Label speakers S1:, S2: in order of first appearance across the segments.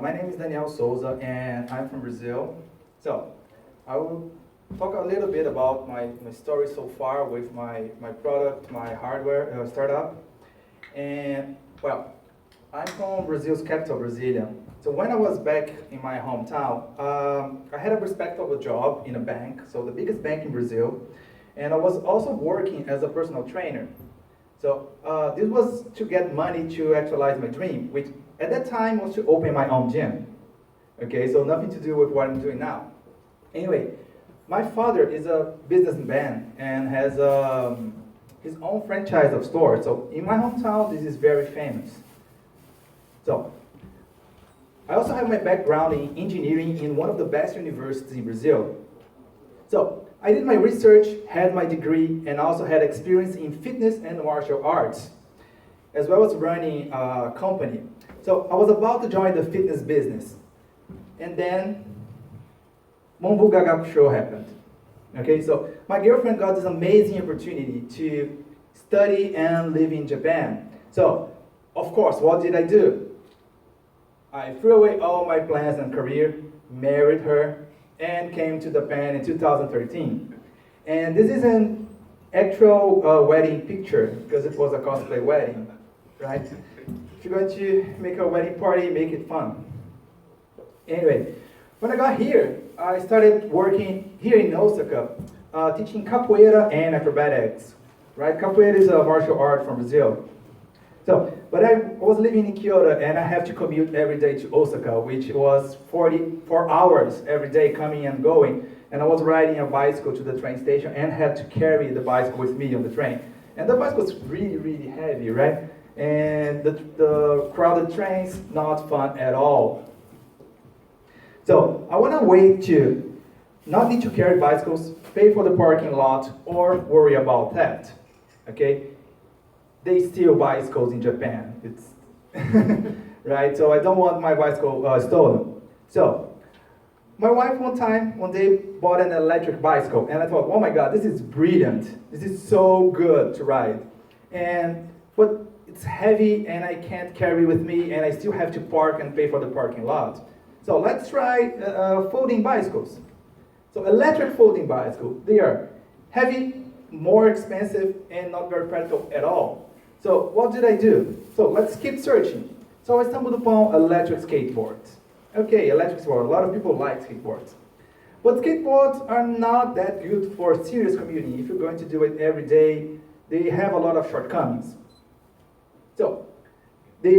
S1: My name is Souza, and I'm from Brazil. So, I will talk a little bit about my story so far with my product, my hardware startup. And, well, I'm from Brazil's capital, Brasilia. So when I was back in my hometown, I had a respectable job in a bank, so the biggest bank in Brazil. And I was also working as a personal trainer. So this was to get money to actualize my dream, which at that time was to open my own gym. Okay, so nothing to do with what I'm doing now. Anyway, my father is a businessman and has his own franchise of stores. So in my hometown, this is very famous. So I also have my background in engineering in one of the best universities in Brazil. So I did my research, had my degree, and also had experience in fitness and martial arts, as well as running a company. So I was about to join the fitness business. And then, Mombu Gagaku show happened. Okay, so my girlfriend got this amazing opportunity to study and live in Japan. So, of course, what did I do? I threw away all my plans and career, married her, and came to Japan in 2013. And this is an actual wedding picture, because it was a cosplay wedding, right? If you're going to make a wedding party, make it fun. Anyway, when I got here, I started working here in Osaka, teaching capoeira and acrobatics, right? Capoeira is a martial art from Brazil. So, but I was living in Kyoto and I have to commute every day to Osaka, which was 44 hours every day coming and going. And I was riding a bicycle to the train station and had to carry the bicycle with me on the train. And the bicycle was really, really heavy, right? And the crowded trains, not fun at all. So I want a way to not need to carry bicycles, pay for the parking lot, or worry about that, okay? They steal bicycles in Japan. It's right. So I don't want my bicycle stolen. So my wife one day bought an electric bicycle, and I thought, oh my God, this is brilliant. This is so good to ride, but it's heavy and I can't carry with me, and I still have to park and pay for the parking lot. So let's try folding bicycles. So electric folding bicycle, they are heavy, more expensive, and not very practical at all. So what did I do? So let's keep searching. So I stumbled upon electric skateboards. Okay, electric skateboard. A lot of people like skateboards. But skateboards are not that good for serious commuting. If you're going to do it every day, they have a lot of shortcomings. So they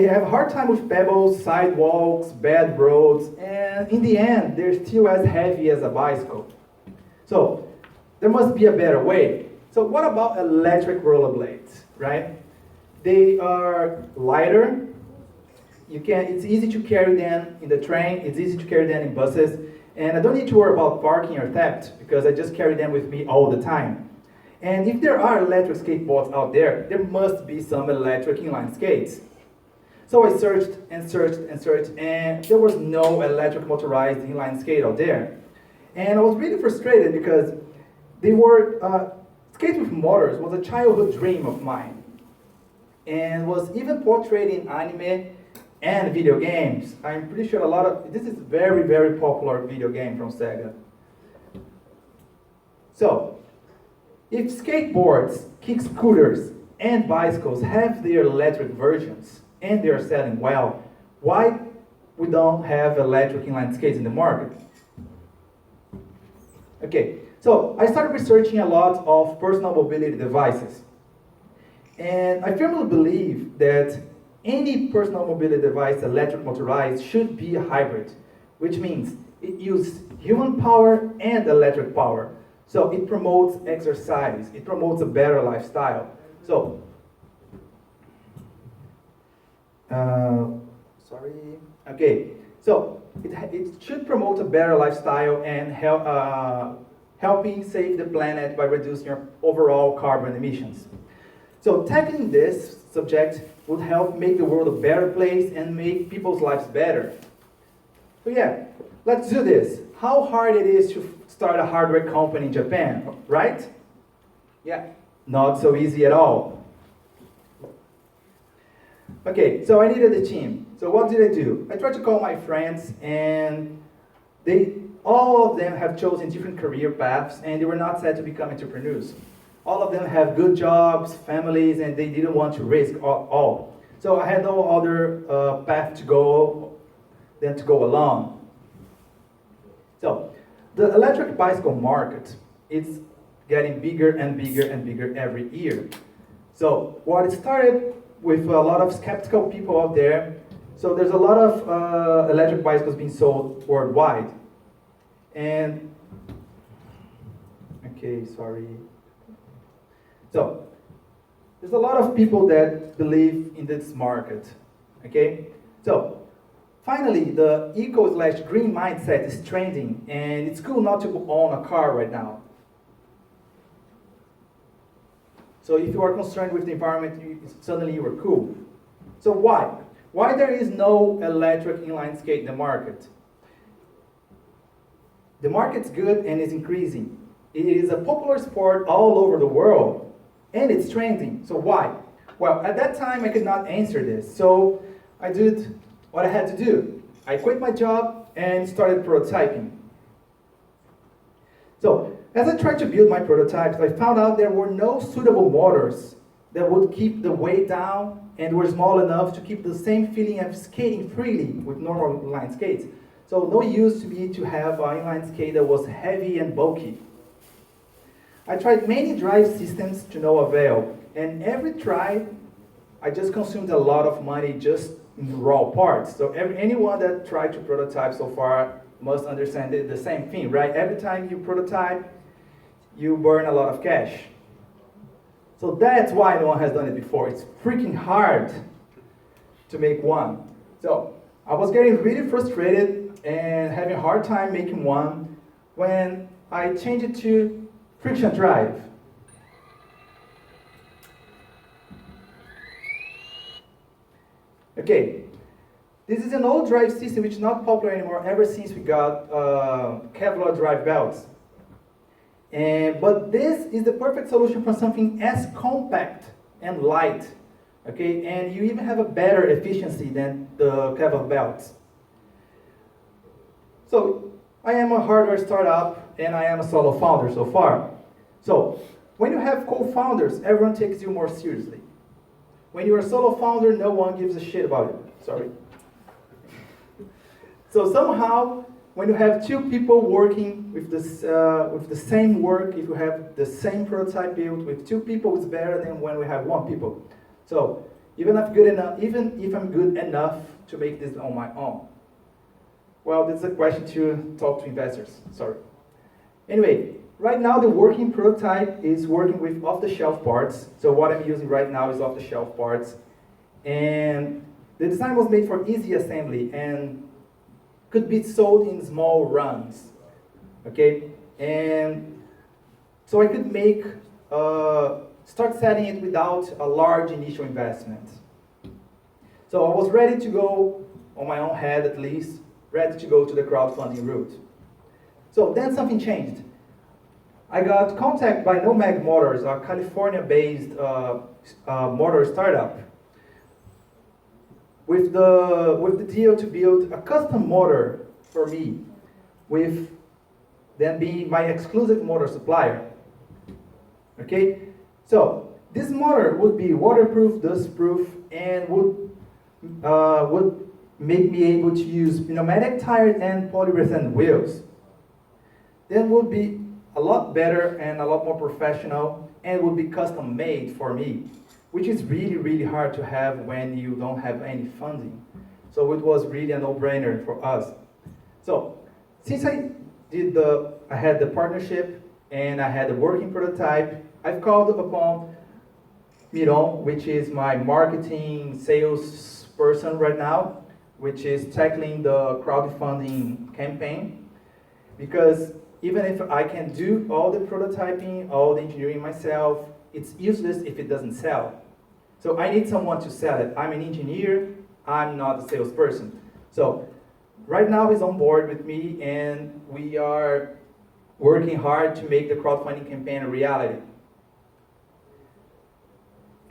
S1: have a hard time with pebbles, sidewalks, bad roads, and in the end, they're still as heavy as a bicycle. So there must be a better way. So what about electric rollerblades, right? They are lighter. It's easy to carry them in the train. It's easy to carry them in buses. And I don't need to worry about parking or theft because I just carry them with me all the time. And if there are electric skateboards out there, there must be some electric inline skates. So I searched and searched and searched, and there was no electric motorized inline skate out there. And I was really frustrated because they were skates with motors was a childhood dream of mine, and was even portrayed in anime and video games. I'm pretty sure this is very, very popular video game from Sega. So, if skateboards, kick scooters, and bicycles have their electric versions, and they are selling well, why we don't have electric inline skates in the market? Okay, so I started researching a lot of personal mobility devices. And I firmly believe that any personal mobility device, electric motorized, should be a hybrid, which means it uses human power and electric power. So it promotes exercise, it promotes a better lifestyle. So, so it should promote a better lifestyle and helping save the planet by reducing your overall carbon emissions. So tackling this subject would help make the world a better place and make people's lives better. So yeah, let's do this. How hard it is to start a hardware company in Japan, right? Yeah, not so easy at all. Okay, so I needed a team. So what did I do? I tried to call my friends, and all of them have chosen different career paths, and they were not set to become entrepreneurs. All of them have good jobs, families, and they didn't want to risk all. So I had no other path to go than to go alone. So the electric bicycle market is getting bigger and bigger and bigger every year. So what started with a lot of skeptical people out there, so there's a lot of electric bicycles being sold worldwide. And, okay, sorry. So, there's a lot of people that believe in this market, okay? So, finally, the eco/green mindset is trending, and it's cool not to own a car right now. So if you are concerned with the environment, suddenly you are cool. So why? Why there is no electric inline skate in the market? The market's good and is increasing. It is a popular sport all over the world, and it's trending. So why? Well, at that time I could not answer this, so I did what I had to do. I quit my job and started prototyping. So, as I tried to build my prototypes, I found out there were no suitable motors that would keep the weight down and were small enough to keep the same feeling of skating freely with normal inline skates. So no use to me to have an inline skate that was heavy and bulky. I tried many drive systems to no avail, and every try, I just consumed a lot of money just in raw parts. So anyone that tried to prototype so far must understand the same thing, right? Every time you prototype, you burn a lot of cash. So that's why no one has done it before. It's freaking hard to make one. So I was getting really frustrated and having a hard time making one when I changed it to friction drive. Okay, this is an old drive system which is not popular anymore ever since we got Kevlar drive belts. But this is the perfect solution for something as compact and light. Okay, and you even have a better efficiency than the Kevlar belts. So I am a hardware startup and I am a solo founder so far. So when you have co-founders, everyone takes you more seriously. When you're a solo founder, no one gives a shit about it. Sorry. So somehow, when you have two people working with the same work, if you have the same prototype built with two people, it's better than when we have one people. So even if I'm good enough to make this on my own. Well, this is a question to talk to investors. Sorry. Anyway, right now the working prototype is working with off-the-shelf parts. So what I'm using right now is off-the-shelf parts, and the design was made for easy assembly and could be sold in small runs, okay? And so I could start selling it without a large initial investment. So I was ready to go, on my own head at least, ready to go to the crowdfunding route. So then something changed. I got contacted by Nomad Motors, a California-based motor startup, with the deal to build a custom motor for me, with them being my exclusive motor supplier. Okay, so this motor would be waterproof, dustproof, and would make me able to use pneumatic tires and polyurethane wheels. Then would be a lot better and a lot more professional, and would be custom made for me, which is really, really hard to have when you don't have any funding. So it was really a no-brainer for us. So since I had the partnership and I had the working prototype, I've called upon Miron, which is my marketing sales person right now, which is tackling the crowdfunding campaign. Because even if I can do all the prototyping, all the engineering myself, it's useless if it doesn't sell. So I need someone to sell it. I'm an engineer, I'm not a salesperson. So right now he's on board with me, and we are working hard to make the crowdfunding campaign a reality.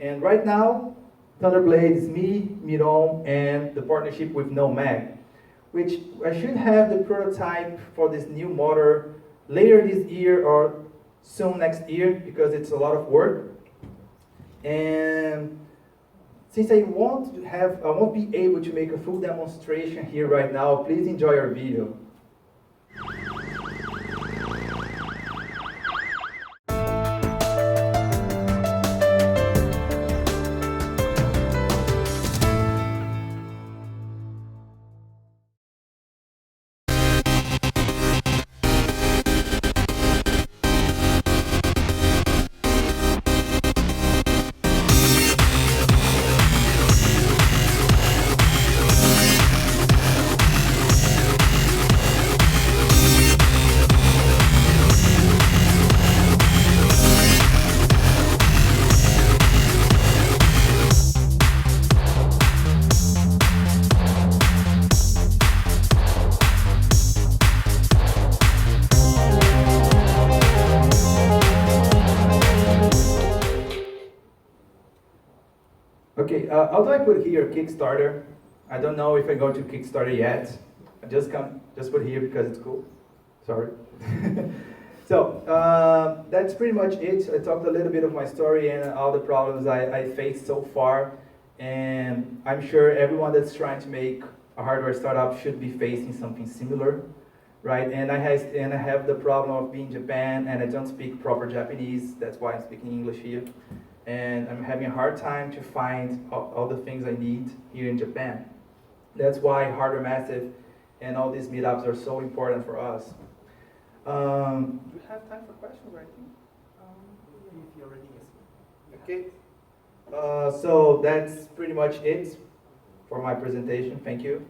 S1: And right now, Thundrblade is me, Miron, and the partnership with Nomad, which I should have the prototype for this new motor later this year or soon next year because it's a lot of work. And since I won't be able to make a full demonstration here right now, please enjoy our video. Okay, although I put here Kickstarter, I don't know if I go to Kickstarter yet. I just put here because it's cool. Sorry. So that's pretty much it. I talked a little bit of my story and all the problems I faced so far, and I'm sure everyone that's trying to make a hardware startup should be facing something similar, right? And I have the problem of being in Japan and I don't speak proper Japanese. That's why I'm speaking English here. And I'm having a hard time to find all the things I need here in Japan. That's why Hardware Massive and all these meetups are so important for us. Do we have time for questions right now?
S2: If you're ready, yes.
S1: Okay. So that's pretty much it for my presentation. Thank you.